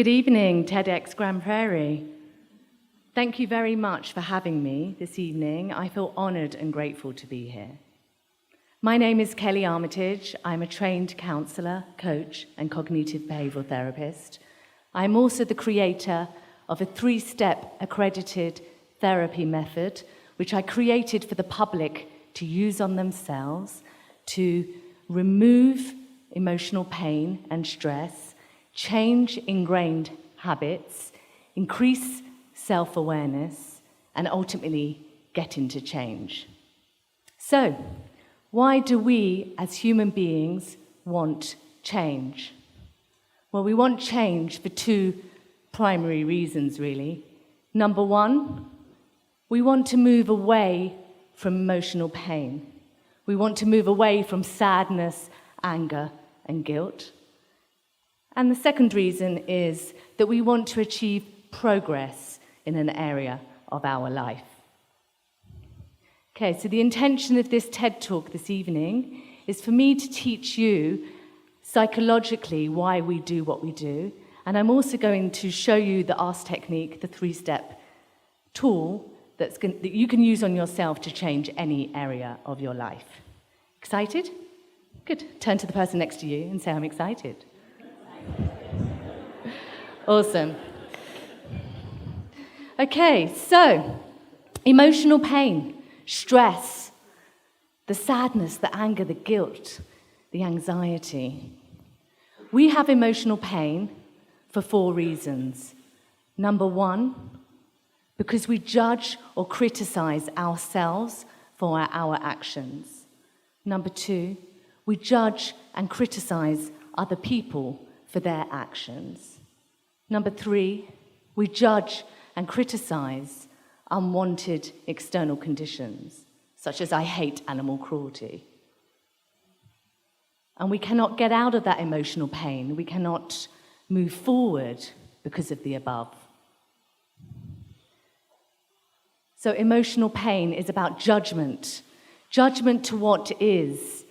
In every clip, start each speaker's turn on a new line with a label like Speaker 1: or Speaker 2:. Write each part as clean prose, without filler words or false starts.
Speaker 1: Good evening, TEDxGrandePrairie. Thank you very much for having me this evening. I feel honoured and grateful to be here. My name is Kelly Armatage. I'm a trained counsellor, coach, and cognitive behavioural therapist. I'm also the creator of a 3-step accredited therapy method, which I created for the public to use on themselves to remove emotional pain and stress, change ingrained habits, increase self-awareness, and ultimately get into change. So, why do we as human beings want change? Well, we want change for 2 primary reasons, really. Number 1, we want to move away from emotional pain. We want to move away from sadness, anger, and guilt. And the second reason is that we want to achieve progress in an area of our life. Okay, so the intention of this TED Talk this evening is for me to teach you psychologically why we do what we do, and I'm also going to show you the A.S.K technique, the 3-step tool that you can use on yourself to change any area of your life. Excited? Good. Turn to the person next to you and say, I'm excited. Awesome. Okay, so emotional pain, stress, the sadness, the anger, the guilt, the anxiety. We have emotional pain for 4 reasons. Number 1, because we judge or criticize ourselves for our actions. Number 2, we judge and criticize other people for their actions. Number 3, we judge and criticize unwanted external conditions, such as I hate animal cruelty. And we cannot get out of that emotional pain. We cannot move forward because of the above. So emotional pain is about judgment. Judgment to what is.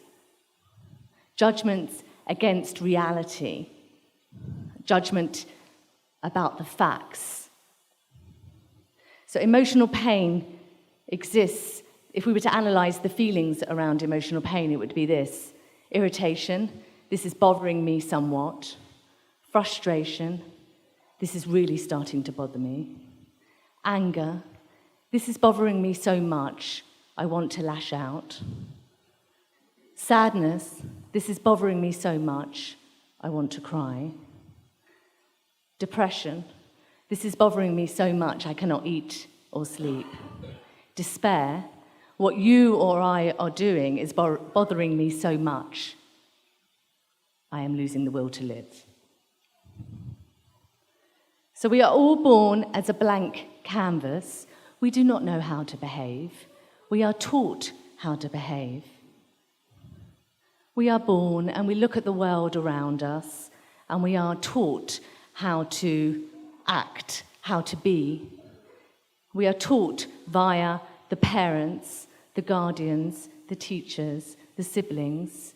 Speaker 1: Judgments against reality. Judgment about the facts. So emotional pain exists. If we were to analyze the feelings around emotional pain, it would be this. Irritation, this is bothering me somewhat. Frustration, this is really starting to bother me. Anger, this is bothering me so much, I want to lash out. Sadness, this is bothering me so much, I want to cry. Depression, this is bothering me so much, I cannot eat or sleep. Despair, what you or I are doing is bothering me so much, I am losing the will to live. So we are all born as a blank canvas. We do not know how to behave. We are taught how to behave. We are born and we look at the world around us and we are taught how to act, how to be. We are taught via the parents, the guardians, the teachers, the siblings,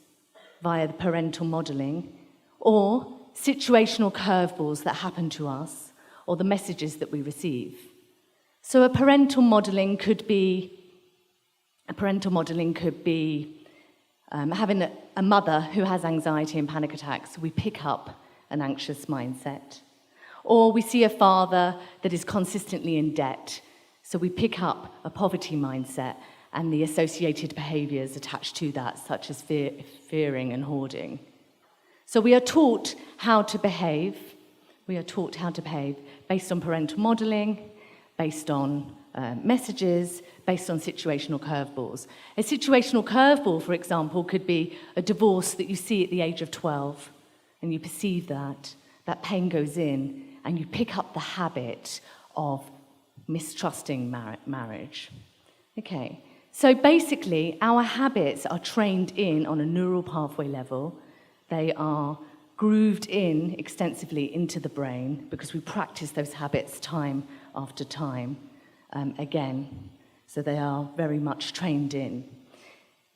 Speaker 1: via the parental modelling, or situational curveballs that happen to us, or the messages that we receive. So a parental modelling could be having a mother who has anxiety and panic attacks. We pick up an anxious mindset. Or we see a father that is consistently in debt, so we pick up a poverty mindset and the associated behaviours attached to that, such as fearing and hoarding. So we are taught how to behave. We are taught how to behave based on parental modelling, based on messages, based on situational curveballs. A situational curveball, for example, could be a divorce that you see at the age of 12, and you perceive that pain goes in, and you pick up the habit of mistrusting marriage. Okay, so basically, our habits are trained in on a neural pathway level. They are grooved in extensively into the brain because we practice those habits time after time again. So they are very much trained in.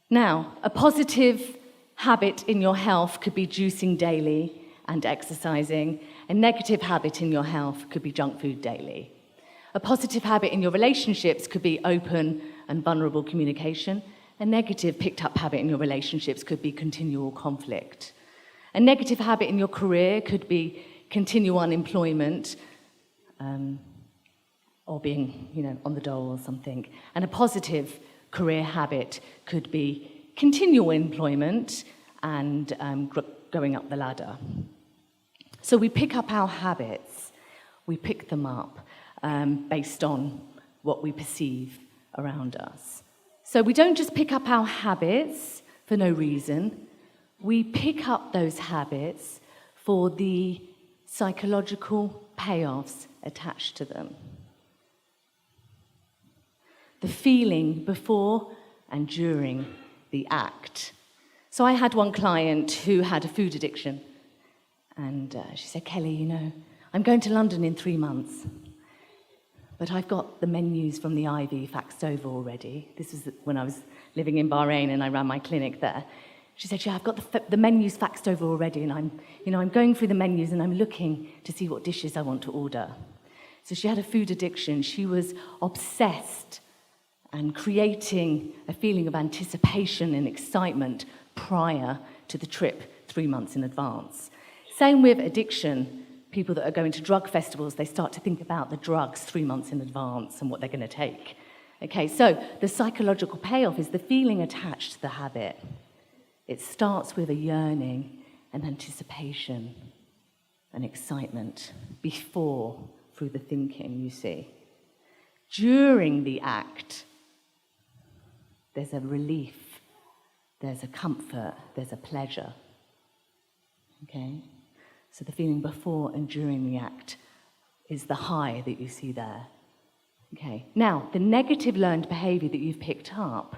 Speaker 1: Now, a positive habit in your health could be juicing daily and exercising. A negative habit in your health could be junk food daily. A positive habit in your relationships could be open and vulnerable communication. A negative picked up habit in your relationships could be continual conflict. A negative habit in your career could be continual unemployment, or being, on the dole or something. And a positive career habit could be continual employment and going up the ladder. So we pick up our habits, we pick them up based on what we perceive around us. So we don't just pick up our habits for no reason, we pick up those habits for the psychological payoffs attached to them. The feeling before and during the act. So I had one client who had a food addiction, and she said, Kelly, I'm going to London in 3 months, but I've got the menus from the Ivy faxed over already. This was when I was living in Bahrain and I ran my clinic there. She said, I've got the menus faxed over already, and I'm going through the menus and I'm looking to see what dishes I want to order. So she had a food addiction. She was obsessed and creating a feeling of anticipation and excitement prior to the trip 3 months in advance. Same with addiction. People that are going to drug festivals, they start to think about the drugs 3 months in advance and what they're going to take. Okay, so the psychological payoff is the feeling attached to the habit. It starts with a yearning, an anticipation, an excitement before, through the thinking, you see. During the act, there's a relief, there's a comfort, there's a pleasure. Okay? So the feeling before and during the act is the high that you see there. Okay. Now, the negative learned behavior that you've picked up,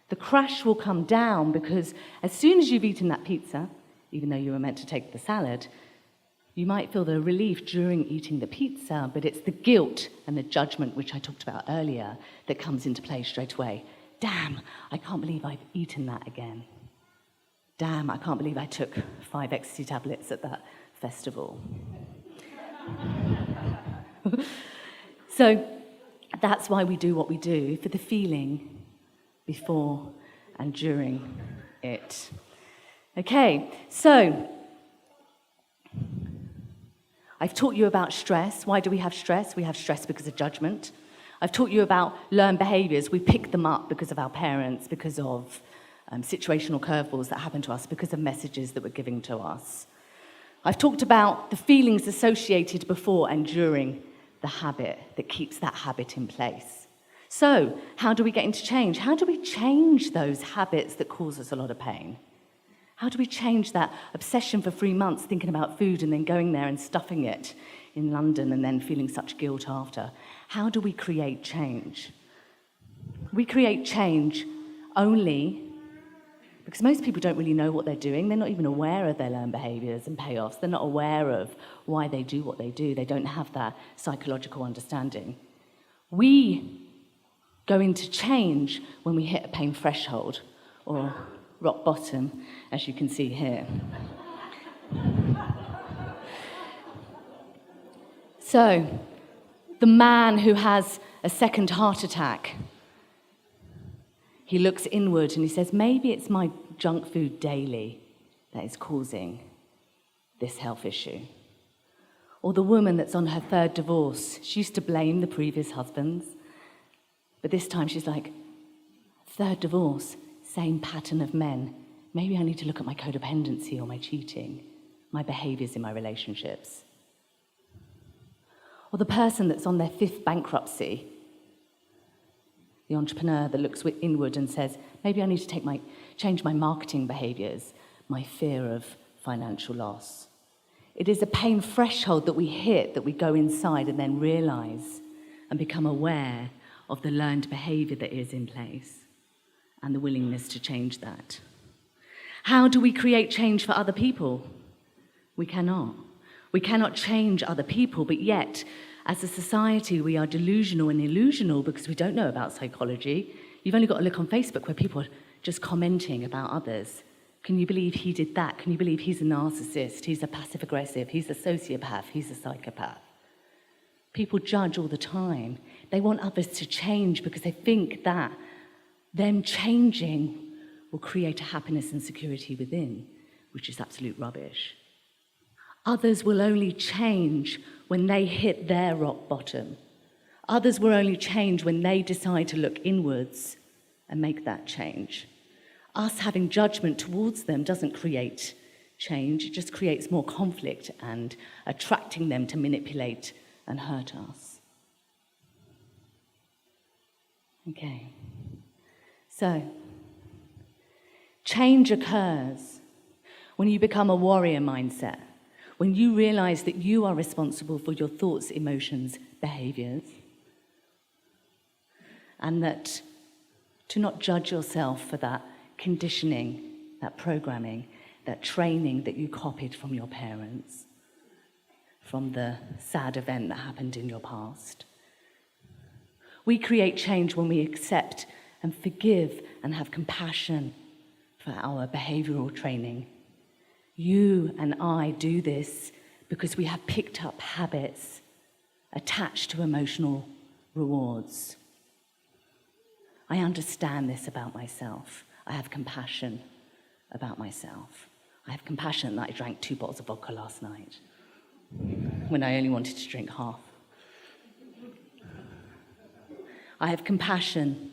Speaker 1: the crash will come down because as soon as you've eaten that pizza, even though you were meant to take the salad, you might feel the relief during eating the pizza, but it's the guilt and the judgment, which I talked about earlier, that comes into play straight away. Damn, I can't believe I've eaten that again. Damn, I can't believe I took 5 ecstasy tablets at that festival. So that's why we do what we do, for the feeling before and during it. Okay, so I've taught you about stress. Why do we have stress? We have stress because of judgment. I've taught you about learned behaviors. We pick them up because of our parents, because of situational curveballs that happen to us, because of messages that were given to us. I've talked about the feelings associated before and during the habit that keeps that habit in place. So, how do we get into change? How do we change those habits that cause us a lot of pain? How do we change that obsession for 3 months thinking about food and then going there and stuffing it in London and then feeling such guilt after? How do we create change? We create change only because most people don't really know what they're doing. They're not even aware of their learned behaviors and payoffs. They're not aware of why they do what they do. They don't have that psychological understanding. We go into change when we hit a pain threshold or rock bottom, as you can see here. So, the man who has a second heart attack, he looks inward and he says, maybe it's my junk food daily that is causing this health issue. Or the woman that's on her 3rd divorce, she used to blame the previous husbands, but this time she's like, 3rd divorce, same pattern of men. Maybe I need to look at my codependency or my cheating, my behaviors in my relationships. Or the person that's on their 5th bankruptcy, the entrepreneur that looks inward and says, maybe I need to change my marketing behaviors, my fear of financial loss. It is a pain threshold that we hit, that we go inside and then realize and become aware of the learned behavior that is in place and the willingness to change that. How do we create change for other people? We cannot. We cannot change other people, but yet, as a society, we are delusional and illusional because we don't know about psychology. You've only got to look on Facebook where people are just commenting about others. Can you believe he did that? Can you believe he's a narcissist? He's a passive-aggressive. He's a sociopath. He's a psychopath. People judge all the time. They want others to change because they think that them changing will create a happiness and security within, which is absolute rubbish. Others will only change when they hit their rock bottom. Others will only change when they decide to look inwards and make that change. Us having judgment towards them doesn't create change, it just creates more conflict and attracting them to manipulate and hurt us. Okay. So, change occurs when you become a warrior mindset, when you realize that you are responsible for your thoughts, emotions, behaviors, and that to not judge yourself for that conditioning, that programming, that training that you copied from your parents, from the sad event that happened in your past. We create change when we accept and forgive and have compassion for our behavioral training. You and I do this because we have picked up habits attached to emotional rewards. I understand this about myself. I have compassion about myself. I have compassion that I drank 2 bottles of vodka last night when I only wanted to drink half. I have compassion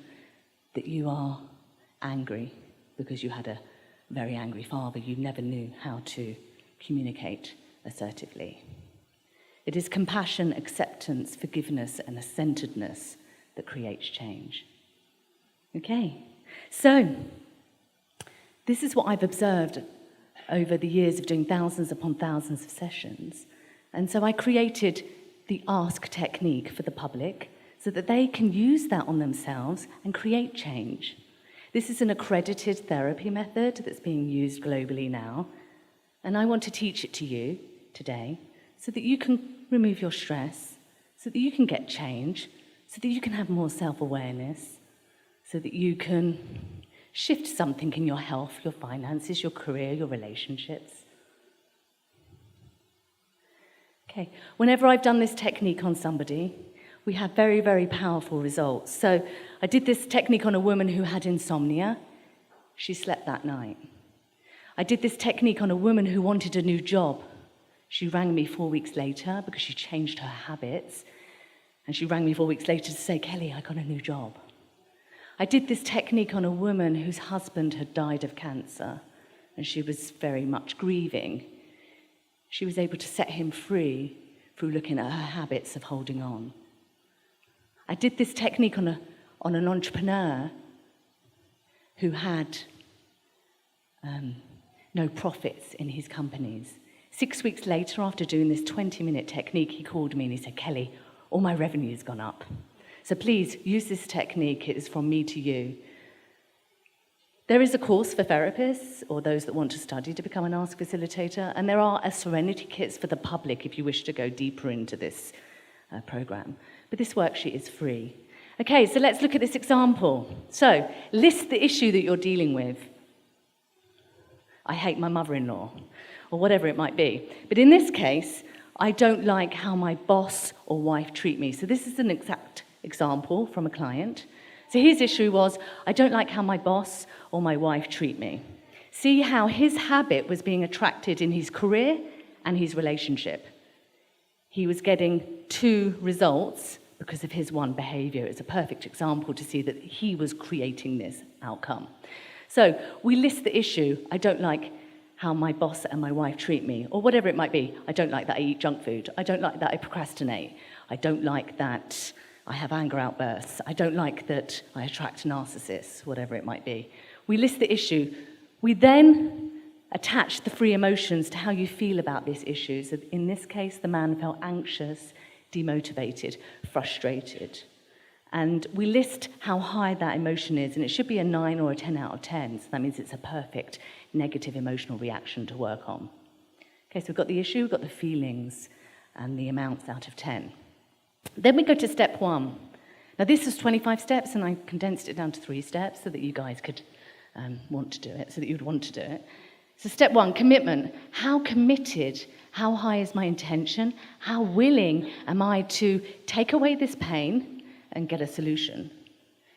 Speaker 1: that you are angry because you had a very angry father. You never knew how to communicate assertively. It is compassion, acceptance, forgiveness, and a centeredness that creates change. Okay, so this is what I've observed over the years of doing thousands upon thousands of sessions. And so I created the A.S.K technique for the public so that they can use that on themselves and create change. This is an accredited therapy method that's being used globally now. And I want to teach it to you today so that you can remove your stress, so that you can get change, so that you can have more self-awareness, so that you can shift something in your health, your finances, your career, your relationships. Okay, whenever I've done this technique on somebody, we have very, very powerful results. So I did this technique on a woman who had insomnia. She slept that night. I did this technique on a woman who wanted a new job. She rang me 4 weeks later because she changed her habits. And she rang me 4 weeks later to say, Kelly, I got a new job. I did this technique on a woman whose husband had died of cancer, and she was very much grieving. She was able to set him free through looking at her habits of holding on. I did this technique on an entrepreneur who had no profits in his companies. 6 weeks later, after doing this 20-minute technique, he called me and he said, Kelly, all my revenue's gone up. So please use this technique. It is from me to you. There is a course for therapists or those that want to study to become an A.S.K facilitator, and there are Serenity kits for the public if you wish to go deeper into this program. But this worksheet is free. Okay, so let's look at this example. So, list the issue that you're dealing with. I hate my mother-in-law, or whatever it might be. But in this case, I don't like how my boss or wife treat me. So this is an exact example from a client. So his issue was, I don't like how my boss or my wife treat me. See how his habit was being attracted in his career and his relationship. He was getting 2 results because of his one behavior. It's a perfect example to see that he was creating this outcome. So we list the issue, I don't like how my boss and my wife treat me, or whatever it might be. I don't like that I eat junk food. I don't like that I procrastinate. I don't like that I have anger outbursts. I don't like that I attract narcissists, whatever it might be. We list the issue. We then attach the 3 emotions to how you feel about this issue. So in this case, the man felt anxious, demotivated, frustrated. And we list how high that emotion is, and it should be a 9 or a 10 out of 10. So that means it's a perfect negative emotional reaction to work on. Okay, so we've got the issue, we've got the feelings, and the amounts out of 10. Then we go to step 1. Now this is 25 steps, and I condensed it down to 3 steps so that you guys could want to do it, so that you would want to do it. So step 1, commitment. How committed, how high is my intention? How willing am I to take away this pain and get a solution?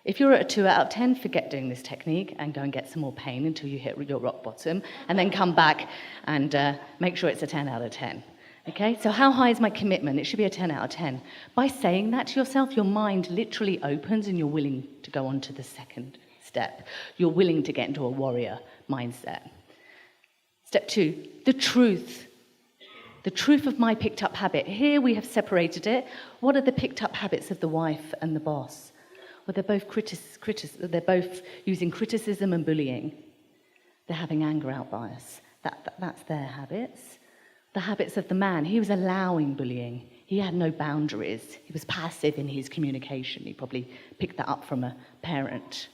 Speaker 1: If you're at a 2 out of 10, forget doing this technique and go and get some more pain until you hit your rock bottom, and then come back and make sure it's a 10 out of 10. Okay, so how high is my commitment? It should be a 10 out of 10. By saying that to yourself, your mind literally opens and you're willing to go on to the second step. You're willing to get into a warrior mindset. Step 2, the truth. The truth of my picked up habit. Here we have separated it. What are the picked up habits of the wife and the boss? Well, they're both they're both using criticism and bullying. They're having anger outbursts. That's their habits. The habits of the man, he was allowing bullying. He had no boundaries. He was passive in his communication. He probably picked that up from a parent.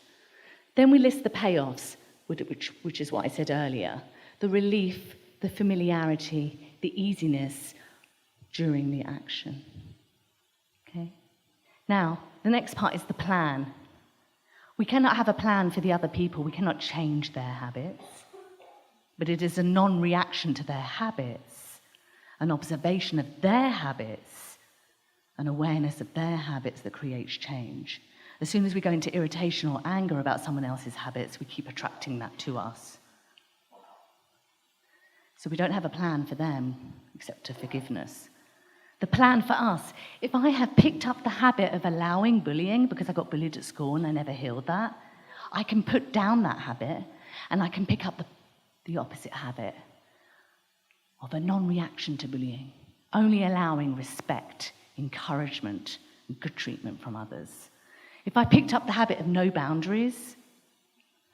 Speaker 1: Then we list the payoffs, which is what I said earlier. The relief, the familiarity, the easiness during the action. Okay? Now, the next part is the plan. We cannot have a plan for the other people. We cannot change their habits. But it is a non-reaction to their habits, an observation of their habits, an awareness of their habits that creates change. As soon as we go into irritation or anger about someone else's habits, we keep attracting that to us. So we don't have a plan for them, except to forgiveness. The plan for us, if I have picked up the habit of allowing bullying because I got bullied at school and I never healed that, I can put down that habit and I can pick up the opposite habit of a non-reaction to bullying, only allowing respect, encouragement, and good treatment from others. If I picked up the habit of no boundaries,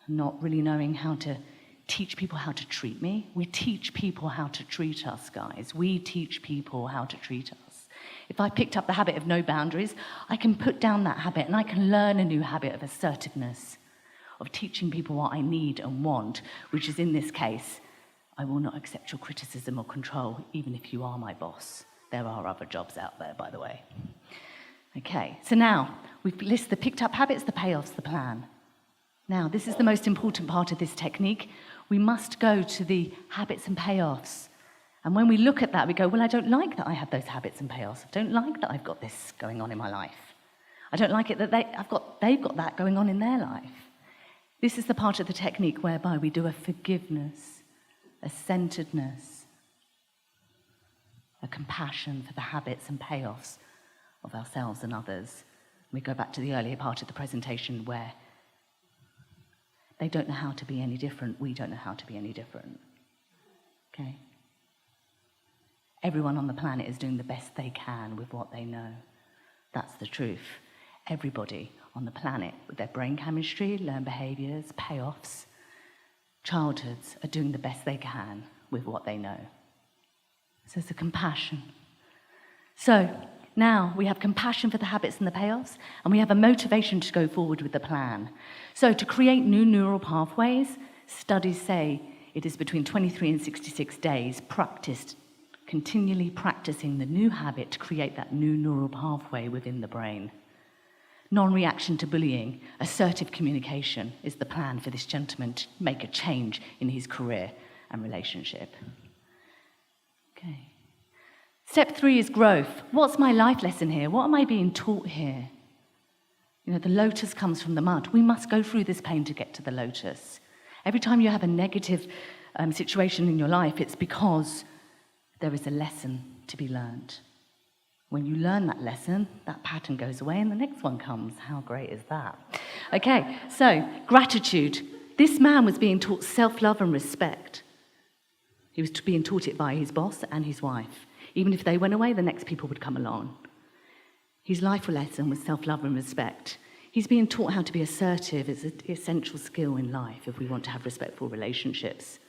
Speaker 1: not really knowing how to teach people how to treat me. We teach people how to treat us, guys. We teach people how to treat us. If I picked up the habit of no boundaries, I can put down that habit and I can learn a new habit of assertiveness, of teaching people what I need and want, which is in this case, I will not accept your criticism or control, even if you are my boss. There are other jobs out there, by the way. Okay, so now we've listed the picked up habits, the payoffs, the plan. Now, this is the most important part of this technique. We must go to the habits and payoffs. And when we look at that, we go, well, I don't like that I have those habits and payoffs. I don't like that I've got this going on in my life. I don't like it that they've got that going on in their life. This is the part of the technique whereby we do a forgiveness, a centeredness, a compassion for the habits and payoffs of ourselves and others. We go back to the earlier part of the presentation where they don't know how to be any different. We don't know how to be any different. Okay? Everyone on the planet is doing the best they can with what they know. That's the truth. Everybody on the planet, with their brain chemistry, learned behaviors, payoffs, childhoods, are doing the best they can with what they know. So it's a compassion. So now we have compassion for the habits and the payoffs, and we have a motivation to go forward with the plan. So to create new neural pathways, studies say it is between 23 and 66 days continually practicing the new habit to create that new neural pathway within the brain. Non-reaction to bullying, assertive communication is the plan for this gentleman to make a change in his career and relationship. Okay. Step 3 is growth. What's my life lesson here? What am I being taught here? You know, the lotus comes from the mud. We must go through this pain to get to the lotus. Every time you have a negative situation in your life, it's because there is a lesson to be learned. When you learn that lesson, that pattern goes away and the next one comes. How great is that? Okay, so gratitude. This man was being taught self-love and respect. He was being taught it by his boss and his wife. Even if they went away, the next people would come along. His life lesson was self-love and respect. He's being taught how to be assertive. It's an essential skill in life if we want to have respectful relationships.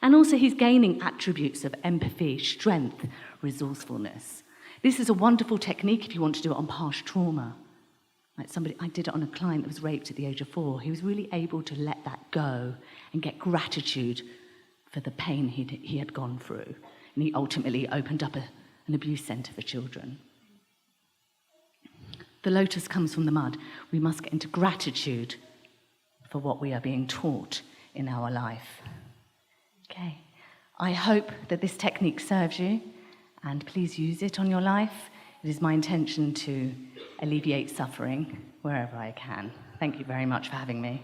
Speaker 1: And also he's gaining attributes of empathy, strength, resourcefulness. This is a wonderful technique if you want to do it on past trauma. Like I did it on a client that was raped at the age of 4. He was really able to let that go and get gratitude for the pain he had gone through. And he ultimately opened up an abuse centre for children. The lotus comes from the mud. We must get into gratitude for what we are being taught in our life. Okay, I hope that this technique serves you, and please use it on your life. It is my intention to alleviate suffering wherever I can. Thank you very much for having me.